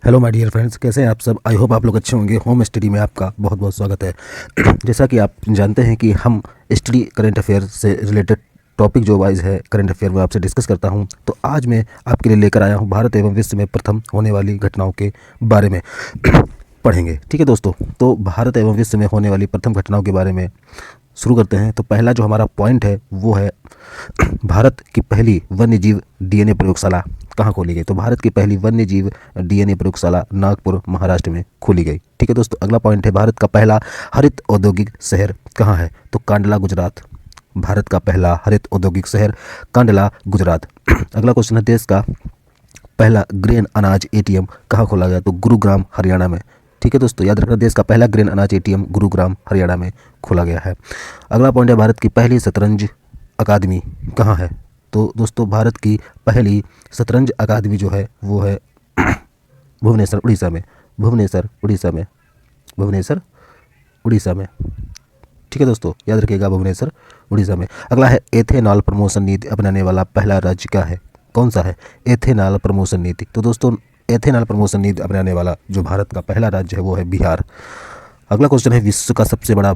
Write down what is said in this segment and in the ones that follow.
Hello my dear friends, कैसे हैं आप सब। आई होप आप लोग अच्छे होंगे। होम स्टडी में आपका बहुत बहुत स्वागत है। जैसा कि आप जानते हैं कि हम स्टडी करंट अफेयर से रिलेटेड टॉपिक जो वाइज है करंट अफेयर में आपसे डिस्कस करता हूं। तो आज मैं आपके लिए लेकर आया हूं भारत एवं विश्व में प्रथम होने वाली घटनाओं के बारे में पढ़ेंगे। ठीक है दोस्तों, तो भारत एवं विश्व में होने वाली प्रथम घटनाओं के बारे में शुरू करते हैं। तो पहला जो हमारा पॉइंट है वो है भारत की पहली वन्यजीव डीएनए प्रयोगशाला कहाँ खोली गई। तो भारत की पहली वन्यजीव डीएनए प्रयोगशाला नागपुर महाराष्ट्र में खोली गई। ठीक है दोस्तों, अगला पॉइंट है भारत का पहला हरित औद्योगिक शहर कहाँ है। तो कांडला गुजरात। भारत का पहला हरित औद्योगिक शहर कांडला गुजरात। अगला क्वेश्चन है देश का पहला ग्रेन अनाज एटीएम कहाँ खोला गया। तो गुरुग्राम हरियाणा में। ठीक है दोस्तों, याद रखना देश का पहला ग्रेन अनाज एटीएम गुरुग्राम हरियाणा में खोला गया है। अगला पॉइंट है भारत की पहली शतरंज अकादमी कहाँ है। तो दोस्तों भारत की पहली शतरंज अकादमी जो है वो है भुवनेश्वर उड़ीसा में। भुवनेश्वर उड़ीसा में। भुवनेश्वर उड़ीसा में। ठीक है दोस्तों, याद रखिएगा भुवनेश्वर उड़ीसा में। अगला है एथेनॉल प्रमोशन नीति अपनाने वाला पहला राज्य क्या है। कौन सा है एथेनॉल प्रमोशन नीति। तो दोस्तों एथेनॉल प्रमोशन नीति अपनाने वाला जो भारत का पहला राज्य है वो है बिहार। अगला क्वेश्चन है विश्व का सबसे बड़ा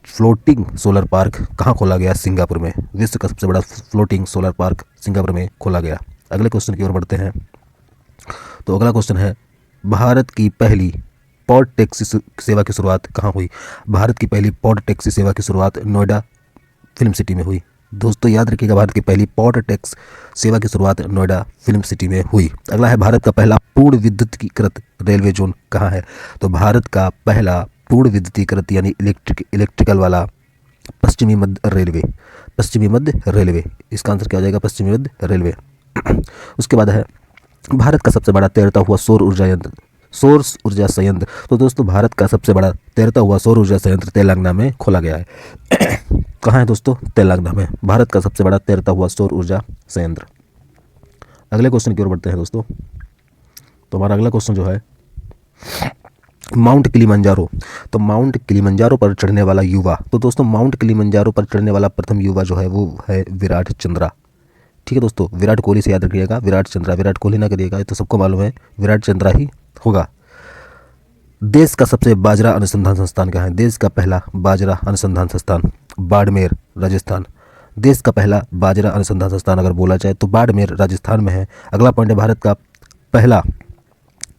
फ्लोटिंग सोलर पार्क कहाँ खोला गया। सिंगापुर में। विश्व का सबसे बड़ा फ्लोटिंग सोलर पार्क सिंगापुर में खोला गया। अगले क्वेश्चन की ओर बढ़ते हैं। तो अगला क्वेश्चन है भारत की पहली पॉड टैक्सी सेवा की शुरुआत कहाँ हुई। भारत की पहली पॉड टैक्सी सेवा की शुरुआत नोएडा फिल्म सिटी में हुई। दोस्तों याद रखिएगा भारत की पहली पॉड टैक्स सेवा की शुरुआत नोएडा फिल्म सिटी में हुई। अगला है भारत का पहला पूर्ण विद्युतीकृत रेलवे जोन कहाँ है। तो भारत का पहला पूर्ण विद्युतीकृत यानी इलेक्ट्रिकल वाला पश्चिमी मध्य रेलवे। पश्चिमी मध्य रेलवे, इसका आंसर क्या हो जाएगा पश्चिमी मध्य रेलवे। उसके बाद है भारत का सबसे बड़ा तैरता हुआ सौर ऊर्जा संयंत्र। तो दोस्तों भारत का सबसे बड़ा तैरता हुआ सौर ऊर्जा संयंत्र तेलंगाना में खोला गया है। कहाँ है दोस्तों तेलंगाना में भारत का सबसे बड़ा तैरता हुआ सौर ऊर्जा संयंत्र। अगले क्वेश्चन की ओर बढ़ते हैं दोस्तों। तो हमारा अगला क्वेश्चन जो है माउंट किलिमंजारो। तो माउंट किलिमंजारो पर चढ़ने वाला युवा। तो दोस्तों माउंट किलिमंजारो पर चढ़ने वाला प्रथम युवा जो है वो है विराट चंद्रा। ठीक है दोस्तों, विराट कोहली से याद रखिएगा विराट चंद्रा। विराट कोहली ना करिएगा, ये तो सबको मालूम है विराट चंद्रा ही होगा। देश का सबसे बाजरा अनुसंधान संस्थान क्या है। देश का पहला बाजरा अनुसंधान संस्थान बाड़मेर राजस्थान। देश का पहला बाजरा अनुसंधान संस्थान अगर बोला जाए तो बाड़मेर राजस्थान में है। अगला पॉइंट है भारत का पहला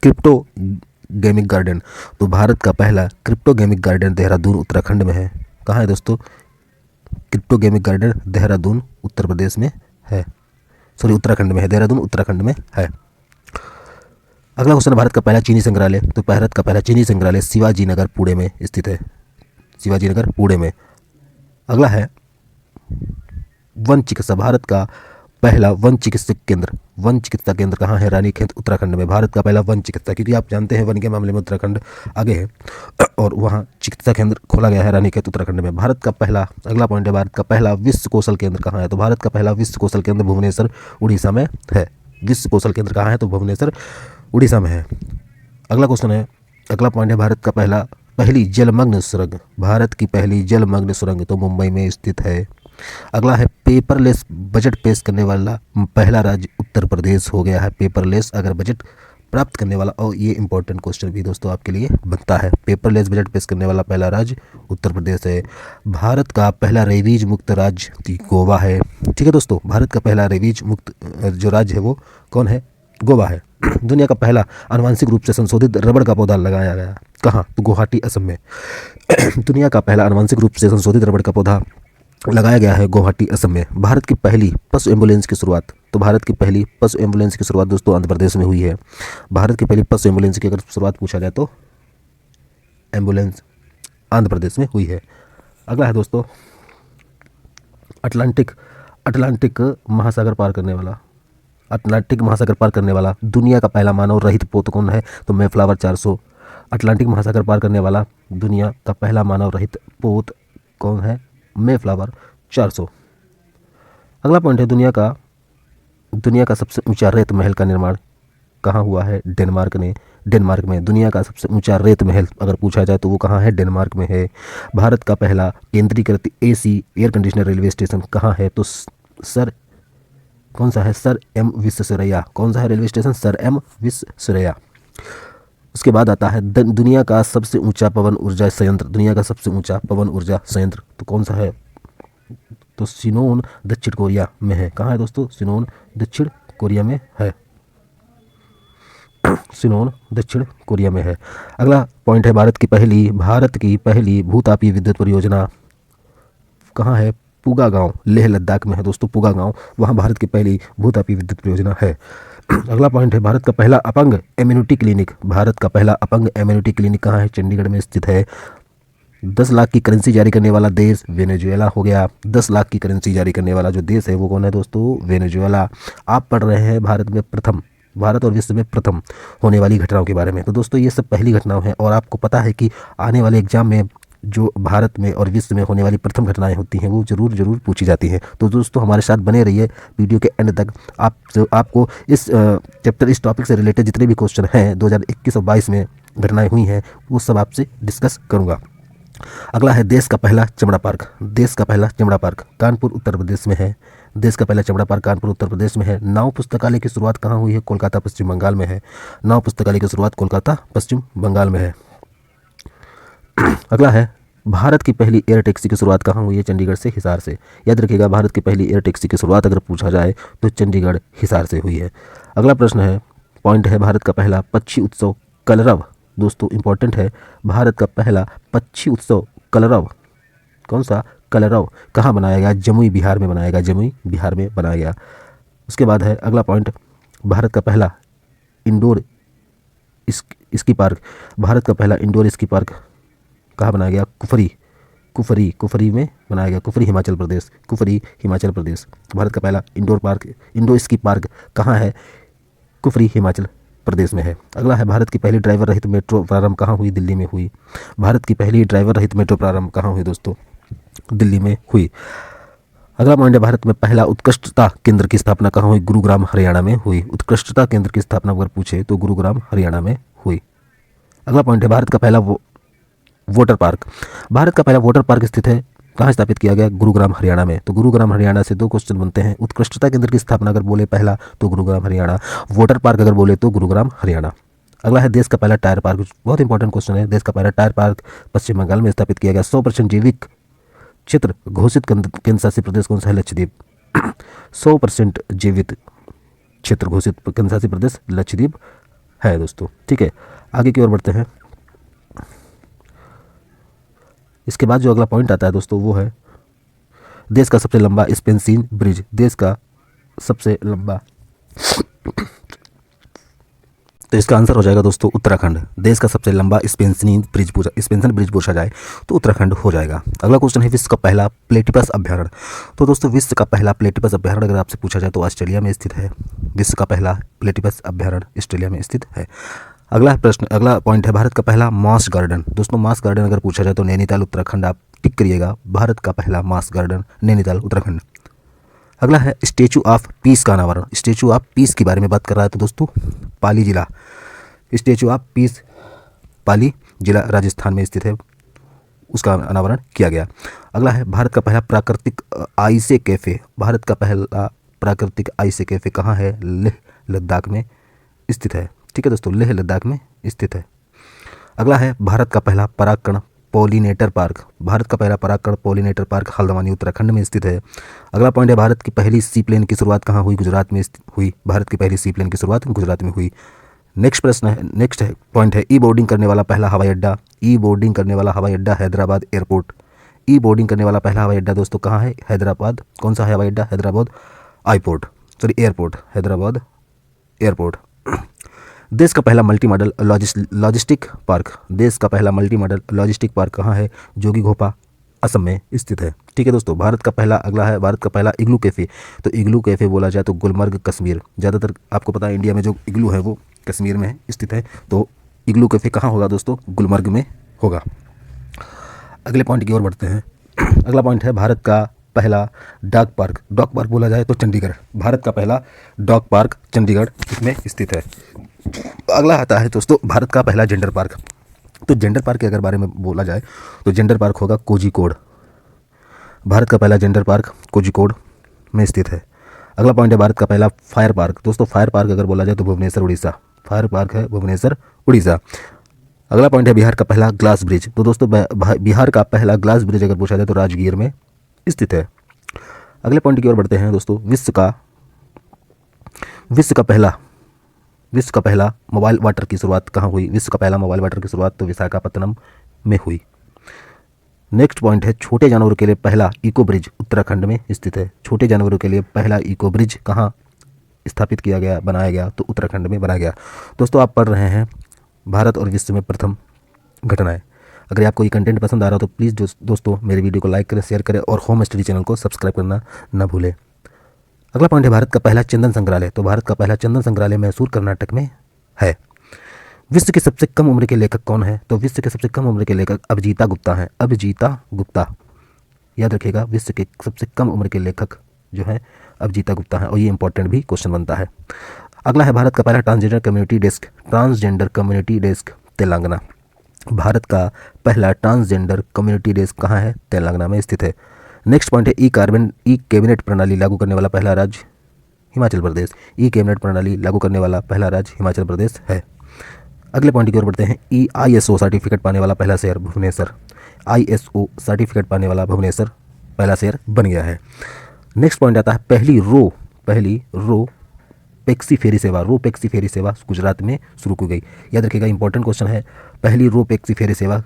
क्रिप्टो गेमिक गार्डन। तो भारत का पहला क्रिप्टो गेमिक गार्डन देहरादून उत्तराखंड में है। कहाँ है दोस्तों क्रिप्टो गेमिक गार्डन देहरादून उत्तर प्रदेश में है, सॉरी उत्तराखंड में है, देहरादून उत्तराखंड में है। अगला क्वेश्चन भारत का पहला चीनी संग्रहालय। तो भारत का पहला चीनी संग्रहालय शिवाजी नगर पुणे में स्थित है। शिवाजी नगर पुणे में। अगला है वन चिकित्सा। भारत का पहला वन चिकित्सा केंद्र कहाँ है। रानीखेत उत्तराखंड में। भारत का पहला वन चिकित्सा, क्योंकि आप जानते हैं वन के मामले में उत्तराखंड आगे है और वहाँ चिकित्सा केंद्र खोला गया है रानीखेत उत्तराखंड में। भारत का पहला अगला पॉइंट है भारत का पहला विश्व कौशल केंद्र कहाँ है। तो भारत का पहला विश्व कौशल केंद्र भुवनेश्वर उड़ीसा में है। विश्व कौशल केंद्र कहाँ है तो भुवनेश्वर उड़ीसा में है। अगला क्वेश्चन है अगला पॉइंट है भारत का पहली जलमग्न सुरंग। भारत की पहली जलमग्न सुरंग तो मुंबई में स्थित है। अगला है पेपरलेस बजट पेश करने वाला पहला राज्य उत्तर प्रदेश हो गया है। पेपरलेस अगर बजट प्राप्त करने वाला, और ये इंपॉर्टेंट क्वेश्चन भी दोस्तों आपके लिए बनता है, पेपरलेस बजट पेश करने वाला पहला राज्य उत्तर प्रदेश है। भारत का पहला रेबीज मुक्त राज्य गोवा है। ठीक है दोस्तों, भारत का पहला रेबीज मुक्त जो राज्य है वो कौन है, गोवा है। दुनिया का पहला आनुवांशिक रूप से संशोधित रबड़ का पौधा लगाया गया कहाँ, तो गुवाहाटी असम में। दुनिया का पहला आनुवांशिक रूप से संशोधित रबड़ का पौधा लगाया गया है गुवाहाटी असम में। भारत की पहली पशु एम्बुलेंस की शुरुआत, तो भारत की पहली पशु एम्बुलेंस की शुरुआत दोस्तों आंध्र प्रदेश में हुई है। भारत की पहली पशु एम्बुलेंस की अगर शुरुआत पूछा जाए तो एम्बुलेंस आंध्र प्रदेश में हुई है। अगला है दोस्तों अटलांटिक महासागर पार करने वाला, अटलांटिक महासागर पार करने वाला दुनिया का पहला मानव रहित पोत कौन है, तो मेफ्लावर 400। अटलांटिक महासागर पार करने वाला दुनिया का पहला मानव रहित पोत कौन है, मेफ्लावर 400। अगला पॉइंट है दुनिया का सबसे ऊंचा रेत महल का निर्माण कहाँ हुआ है, डेनमार्क में। दुनिया का सबसे ऊंचा रेत महल अगर पूछा जाए तो वो कहाँ है, डेनमार्क में है। भारत का पहला केंद्रीकृत AC air conditioner railway station कहाँ है, तो कौन सा है, सर एम विश्वेश्वरैया। कौन सा है railway station, sir M Visvesvaraya. उसके बाद आता है दुनिया का सबसे ऊंचा पवन ऊर्जा संयंत्र। दुनिया का सबसे ऊंचा पवन ऊर्जा संयंत्र तो कौन सा है? तो सिनोन दक्षिण कोरिया में है। कहाँ है दोस्तों? सिनोन दक्षिण कोरिया में है। सिनोन दक्षिण कोरिया में है। अगला पॉइंट है भारत की पहली भूतापीय विद्युत परियोजना कहाँ है? पुगा गांव, लेह लद्दाख में है दोस्तों। पुगा गांव, वहाँ भारत की पहली भूतापीय विद्युत परियोजना है। अगला पॉइंट है भारत का पहला अपंग इम्यूनिटी क्लिनिक। भारत का पहला अपंग इम्यूनिटी क्लिनिक कहाँ है? चंडीगढ़ में स्थित है। 10 लाख की करेंसी जारी करने वाला देश वेनेजुएला हो गया। 10 लाख की करेंसी जारी करने वाला जो देश है वो कौन है दोस्तों? वेनेजुएला। आप पढ़ रहे हैं भारत और विश्व में प्रथम होने वाली घटनाओं के बारे में। तो दोस्तों ये सब पहली घटनाएं हैं और आपको पता है कि आने वाले एग्जाम में जो भारत में और विश्व में होने वाली प्रथम घटनाएं होती हैं वो जरूर पूछी जाती हैं। तो दोस्तों हमारे साथ बने रहिए वीडियो के एंड तक। आपको इस टॉपिक से रिलेटेड जितने भी क्वेश्चन हैं 2021 और 22 में घटनाएं हुई हैं वो सब आपसे डिस्कस करूँगा। अगला है देश का पहला चमड़ा पार्क। देश का पहला चमड़ा पार्क कानपुर उत्तर प्रदेश में है। देश का पहला चमड़ा पार्क कानपुर उत्तर प्रदेश में है। नाव पुस्तकालय की शुरुआत कहाँ हुई है? कोलकाता पश्चिम बंगाल में है। नाव पुस्तकालय की शुरुआत कोलकाता पश्चिम बंगाल में है। अगला है भारत की पहली एयर टैक्सी की शुरुआत कहाँ हुई है? चंडीगढ़ से हिसार से। याद रखिएगा भारत की पहली एयर टैक्सी की शुरुआत अगर पूछा जाए तो चंडीगढ़ हिसार से हुई है। अगला प्रश्न है पॉइंट है भारत का पहला पक्षी उत्सव कलरव। दोस्तों इंपॉर्टेंट है, भारत का पहला पक्षी उत्सव कलरव कौन सा? कलरव कहाँ बनाया गया? जमुई बिहार में बनाया गया। जमुई बिहार में बनाया गया। उसके बाद है अगला पॉइंट भारत का पहला इंडोर स्की पार्क। भारत का पहला इंडोर स्की पार्क कहाँ बनाया गया? कुफरी में बनाया गया। कुफरी हिमाचल प्रदेश। भारत का पहला इंडोर स्की पार्क कहाँ है? कुफरी हिमाचल प्रदेश में है। अगला है भारत की पहली ड्राइवर रहित मेट्रो प्रारंभ कहाँ हुई? दिल्ली में हुई। भारत की पहली ड्राइवर रहित मेट्रो प्रारंभ कहाँ हुई दोस्तों? दिल्ली में हुई। अगला पॉइंट है भारत में पहला उत्कृष्टता केंद्र की स्थापना कहाँ हुई? गुरुग्राम हरियाणा में हुई। उत्कृष्टता केंद्र की स्थापना अगर पूछे तो गुरुग्राम हरियाणा में हुई। अगला पॉइंट है भारत का पहला वाटर पार्क। भारत का पहला वाटर पार्क स्थित है कहाँ स्थापित किया गया? गुरुग्राम हरियाणा में। तो गुरुग्राम हरियाणा से 2 क्वेश्चन बनते हैं। उत्कृष्टता केंद्र की स्थापना अगर बोले पहला तो गुरुग्राम हरियाणा, वाटर पार्क अगर बोले तो गुरुग्राम हरियाणा। अगला है देश का पहला टायर पार्क। बहुत इंपॉर्टेंट क्वेश्चन है। देश का पहला टायर पार्क पश्चिम बंगाल में स्थापित किया गया। 100% जैविक क्षेत्र घोषित केंद्र शासित प्रदेश कौन सा है? लक्षद्वीप। 100% जैविक क्षेत्र घोषित केंद्र शासित प्रदेश लक्षद्वीप है दोस्तों। ठीक है, आगे की ओर बढ़ते हैं। इसके बाद जो अगला पॉइंट आता है दोस्तों वो है देश का सबसे लंबा स्पेंसिन ब्रिज। देश का सबसे लंबा तो इसका आंसर हो जाएगा दोस्तों उत्तराखंड। देश का सबसे लंबा स्पेंसन ब्रिज पूछा जाए तो उत्तराखंड हो जाएगा। अगला क्वेश्चन है विश्व का पहला प्लेटिपस अभ्यारण्य। तो दोस्तों विश्व का पहला प्लेटिपस अभ्यारण्य अगर आपसे पूछा जाए तो ऑस्ट्रेलिया में स्थित है। विश्व का पहला प्लेटिपस अभ्यारण्य ऑस्ट्रेलिया में स्थित है। अगला पॉइंट है भारत का पहला मास गार्डन। दोस्तों मास गार्डन अगर पूछा जाए तो नैनीताल उत्तराखंड आप टिक करिएगा। भारत का पहला मास गार्डन नैनीताल उत्तराखंड। अगला है स्टैचू ऑफ पीस का अनावरण। स्टैचू ऑफ पीस के बारे में बात कर रहा है तो दोस्तों पाली जिला, स्टैचू ऑफ पीस पाली जिला राजस्थान में स्थित है, उसका अनावरण किया गया। अगला है भारत का पहला प्राकृतिक आइसे कैफ़े। भारत का पहला प्राकृतिक आइसे कैफ़े कहाँ है? लेह लद्दाख में स्थित है। ठीक है दोस्तों, लेह लद्दाख में स्थित है। अगला है भारत का पहला परागकण पॉलिनेटर पार्क। भारत का पहला परागकण पॉलिनेटर पार्क हल्द्वानी उत्तराखंड में स्थित है। अगला पॉइंट है भारत की पहली सी प्लेन की शुरुआत कहाँ हुई? गुजरात में हुई। भारत की पहली सी प्लेन की शुरुआत गुजरात में हुई। नेक्स्ट पॉइंट है ई बोर्डिंग करने वाला पहला हवाई अड्डा। ई बोर्डिंग करने वाला हवाई अड्डा हैदराबाद एयरपोर्ट। ई बोर्डिंग करने वाला पहला हवाई अड्डा दोस्तों कहाँ है? हैदराबाद। कौन सा हवाई अड्डा? Hyderabad airport, Hyderabad airport. देश का पहला मल्टी मॉडल लॉजिस्टिक पार्क। देश का पहला मल्टी मॉडल लॉजिस्टिक पार्क कहाँ है? जोगी घोपा असम में स्थित है। ठीक है दोस्तों, अगला है भारत का पहला इग्लू कैफ़े। तो इग्लू कैफ़े बोला जाए तो गुलमर्ग कश्मीर, ज़्यादातर आपको पता है इंडिया में जो इग्लू है वो कश्मीर में स्थित है। तो इग्लू कैफ़े कहाँ होगा दोस्तों? गुलमर्ग में होगा। अगले पॉइंट की ओर बढ़ते हैं। अगला पॉइंट है भारत का पहला डॉग पार्क बोला जाए तो चंडीगढ़। भारत का पहला डॉग पार्क चंडीगढ़ में स्थित है। अगला आता है दोस्तों भारत का पहला जेंडर पार्क। तो जेंडर पार्क के अगर बारे में बोला जाए तो जेंडर पार्क होगा कोझिकोड। भारत का पहला जेंडर पार्क कोझिकोड में स्थित है। अगला पॉइंट है भारत का पहला फायर पार्क। दोस्तों फायर पार्क अगर बोला जाए तो भुवनेश्वर उड़ीसा। फायर पार्क है भुवनेश्वर उड़ीसा। अगला पॉइंट है बिहार का पहला ग्लास ब्रिज। तो दोस्तों बिहार का पहला ग्लास ब्रिज अगर पूछा जाए तो राजगीर में स्थित है। अगले पॉइंट की ओर बढ़ते हैं दोस्तों। विश्व का पहला मोबाइल वाटर की शुरुआत कहाँ हुई? विश्व का पहला मोबाइल वाटर की शुरुआत तो विशाखापत्तनम में हुई। नेक्स्ट पॉइंट है छोटे जानवरों के लिए पहला इको ब्रिज उत्तराखंड में स्थित है। छोटे जानवरों के लिए पहला इको ब्रिज कहाँ स्थापित किया गया, बनाया गया? तो उत्तराखंड में बनाया गया। दोस्तों आप पढ़ रहे हैं भारत और विश्व में प्रथम घटनाएं। अगर आपको ये कंटेंट पसंद आ रहा हो तो प्लीज़ दोस्तों मेरे वीडियो को लाइक करें, शेयर करें और होम स्टडी चैनल को सब्सक्राइब करना न भूलें। अगला पॉइंट है भारत का पहला चंदन संग्रहालय। तो भारत का पहला चंदन संग्रहालय मैसूर कर्नाटक में है। विश्व के सबसे कम उम्र के लेखक कौन है? तो विश्व के सबसे कम उम्र के लेखक अभिजीता गुप्ता हैं। अभिजीता गुप्ता, याद रखिएगा, विश्व के सबसे कम उम्र के लेखक जो है अभिजीता गुप्ता हैं और ये इंपॉर्टेंट भी क्वेश्चन बनता है। अगला है भारत का पहला transgender community desk Telangana. Bharat का पहला ट्रांसजेंडर कम्युनिटी डेस्क कहाँ है? तेलंगाना में स्थित है। नेक्स्ट पॉइंट है ई कैबिनेट प्रणाली लागू करने वाला पहला राज्य हिमाचल प्रदेश। ई कैबिनेट प्रणाली लागू करने वाला पहला राज्य हिमाचल प्रदेश है। अगले पॉइंट की ओर बढ़ते हैं। ISO सर्टिफिकेट पाने वाला पहला शहर भुवनेश्वर। ISO सर्टिफिकेट पाने वाला भुवनेश्वर पहला शहर बन गया है। नेक्स्ट पॉइंट आता है पहली रो पैक्सी फेरी सेवा गुजरात में शुरू की गई। याद रखिएगा, इंपॉर्टेंट क्वेश्चन है। पहली रो पैक्सी फेरी सेवा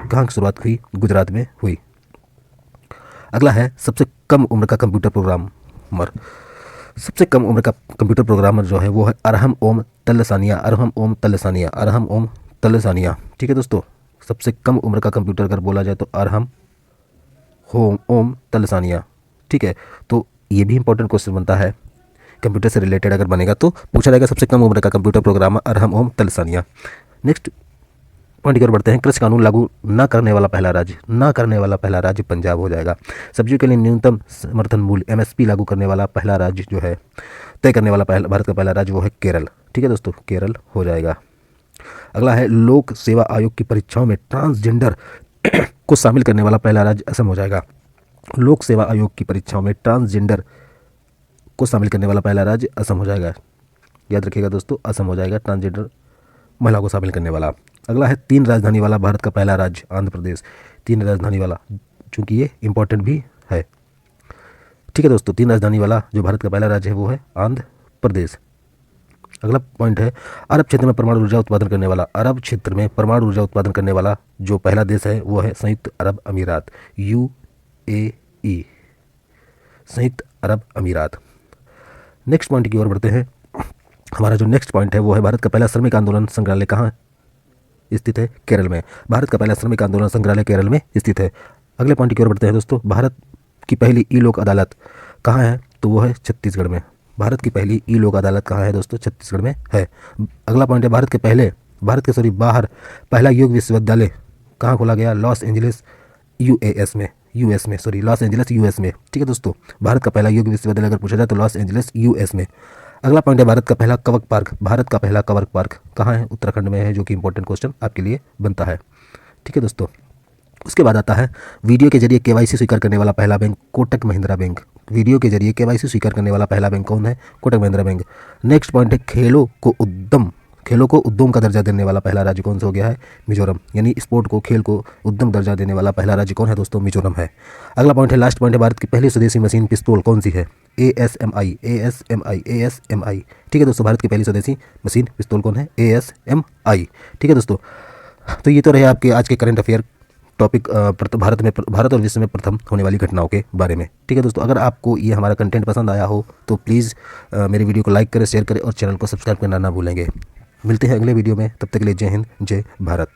कहाँ की शुरुआत हुई? गुजरात में हुई। अगला है सबसे कम उम्र का कंप्यूटर प्रोग्रामर। सबसे कम उम्र का कंप्यूटर प्रोग्रामर जो है वो है अरहम ओम तलसानिया। ठीक है दोस्तों, सबसे कम उम्र का कंप्यूटर अगर बोला जाए तो अरहम ओम तलसानिया। ठीक है, तो ये भी इंपॉर्टेंट क्वेश्चन बनता है, कंप्यूटर से रिलेटेड अगर बनेगा तो पूछा जाएगा सबसे कम उम्र का कंप्यूटर प्रोग्रामर अरहम ओम तलसानिया। नेक्स्ट पॉइंट की ओर बढ़ते हैं। कृषि कानून लागू न करने वाला पहला राज्य पंजाब हो जाएगा। सब्जियों के लिए न्यूनतम समर्थन मूल्य MSP लागू करने वाला पहला राज्य जो है, तय करने वाला भारत का पहला राज्य वो है केरल। ठीक है दोस्तों, केरल हो जाएगा। अगला है लोक सेवा आयोग की परीक्षाओं में ट्रांसजेंडर को शामिल करने वाला पहला राज्य असम हो जाएगा। लोक सेवा आयोग की परीक्षाओं में ट्रांसजेंडर को शामिल करने वाला पहला राज्य असम हो जाएगा। याद रखिएगा दोस्तों, असम हो जाएगा ट्रांसजेंडर महिला को शामिल करने वाला। अगला है 3 राजधानी वाला भारत का पहला राज्य आंध्र प्रदेश। 3 राजधानी वाला, चूंकि ये इंपॉर्टेंट भी है। ठीक है दोस्तों, 3 राजधानी वाला जो भारत का पहला राज्य है वो है आंध्र प्रदेश। अगला पॉइंट है अरब क्षेत्र में परमाणु ऊर्जा उत्पादन करने वाला जो पहला देश है वो है संयुक्त अरब अमीरात, UAE, संयुक्त अरब अमीरात। नेक्स्ट पॉइंट की ओर बढ़ते हैं। हमारा जो नेक्स्ट पॉइंट है वो है भारत का पहला श्रमिक आंदोलन संग्रहालय कहाँ स्थित है? केरल में। भारत का पहला श्रमिक आंदोलन संग्रहालय केरल में स्थित है। अगले पॉइंट की ओर बढ़ते हैं दोस्तों। भारत की पहली ई लोक अदालत कहाँ है? तो वो है छत्तीसगढ़ में। भारत की पहली ई लोक अदालत कहाँ है दोस्तों? छत्तीसगढ़ में है। अगला पॉइंट है बाहर पहला योग विश्वविद्यालय कहाँ खोला गया? लॉस एंजलिस यूएस में। ठीक है दोस्तों, भारत का पहला योग विश्वविद्यालय अगर पूछा जाए तो लॉस एंजलिस US में। अगला पॉइंट है भारत का पहला कवक पार्क कहाँ है? उत्तराखंड में है, जो कि इंपॉर्टेंट क्वेश्चन आपके लिए बनता है। ठीक है दोस्तों, उसके बाद आता है वीडियो के जरिए KYC स्वीकार करने वाला पहला bank Kotak Mahindra bank. Video के जरिए KYC स्वीकार करने वाला पहला बैंक कौन है? Kotak Mahindra bank. Next point है खेलों को उद्यम का दर्जा देने वाला पहला राज्य कौन सा हो गया है? मिजोरम। यानी स्पोर्ट को, खेल को उद्यम दर्जा देने वाला पहला राज्य कौन है दोस्तों? मिजोरम है। अगला पॉइंट है, लास्ट पॉइंट है, भारत की पहली स्वदेशी मशीन पिस्तौल कौन सी है? ASMI। ठीक है दोस्तों, भारत की पहली स्वदेशी मशीन पिस्तौल कौन है? ASMI। ठीक है दोस्तों, तो ये तो रहे आपके आज के करंट अफेयर टॉपिक भारत और विश्व में प्रथम होने वाली घटनाओं के बारे में। ठीक है दोस्तों, अगर आपको ये हमारा कंटेंट पसंद आया हो तो प्लीज़ मेरे वीडियो को लाइक करें, शेयर करें और चैनल को सब्सक्राइब करना ना भूलेंगे। मिलते हैं अगले वीडियो में, तब तक के लिए जय हिंद, जय भारत।